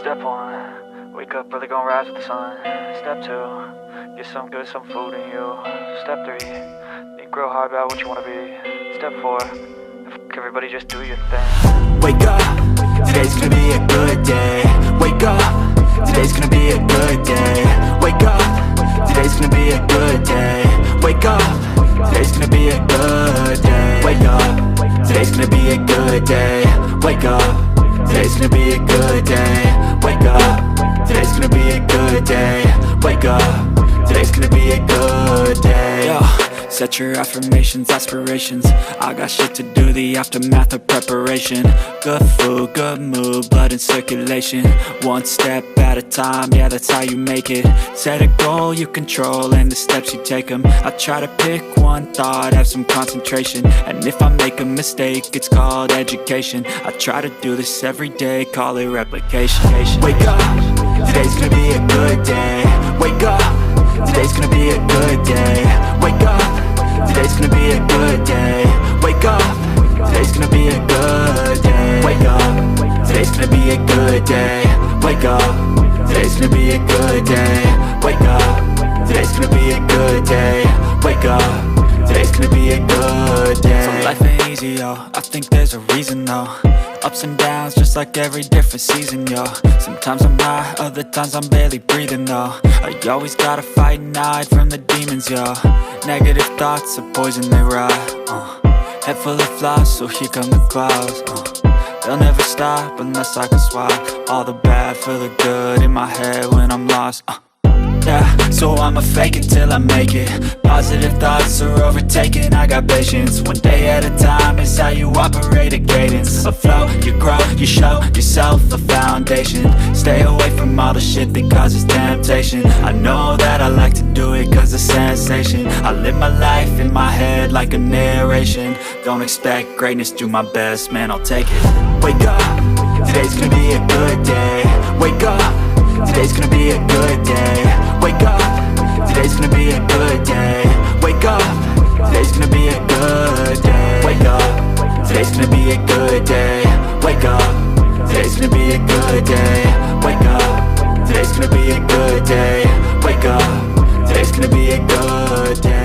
Step 1, wake up early, gonna rise with the sun. Step 2, get some good, some food in you. Step 3, think real hard about what you wanna be. Step 4, fuck everybody, just do your thing. Wake up, today's gonna be a good day. Wake up, today's gonna be a good day. Wake up, today's gonna be a good day. Wake up, today's gonna be a good day. Wake up, today's gonna be a good day. Wake up, today's gonna be a good day. Wake up, today's gonna be a good day. Wake up, today's gonna be a good day. Yo, set your affirmations, aspirations. I got shit to do, the aftermath of preparation. Good food, good mood, blood in circulation. One step at a time, yeah, that's how you make it. Set a goal you control and the steps you take them. I try to pick one thought, have some concentration. And if I make a mistake, it's called education. I try to do this every day, call it replication. Wake up, today's gonna be a good day. Wake up, today's gonna be a good day. Wake up, today's gonna be a good day. Wake up, today's gonna be a good day. Wake up, today's gonna be a good day. Wake up, today's gonna be a good day. Wake up, today's gonna be a good day. Wake up, today's gonna be a good day. So life ain't easy, yo, I think there's a reason though. Ups and downs, just like every different season, yo. Sometimes I'm high, other times I'm barely breathing, though. I always gotta fight and hide from the demons, yo. Negative thoughts are poison, they ride, Head full of flies, so here come the clouds, They'll never stop unless I can swap all the bad for the good in my head when I'm lost, Yeah, so I'ma fake it till I make it. Positive thoughts are overtaken, I got patience. One day at a time is how you operate a cadence. A flow, you grow, you show yourself a foundation. Stay away from all the shit that causes temptation. I know that I like to do it cause it's sensation. I live my life in my head like a narration. Don't expect greatness, do my best, man, I'll take it. Wake up, today's gonna be a good day. Wake up, today's gonna be a good day. Wake up, today's gonna be a good day. Wake up, today's gonna be a good day. Wake up, today's gonna be a good day. Wake up, today's gonna be a good day. Wake up, today's gonna be a good day. Wake up, today's gonna be a good day.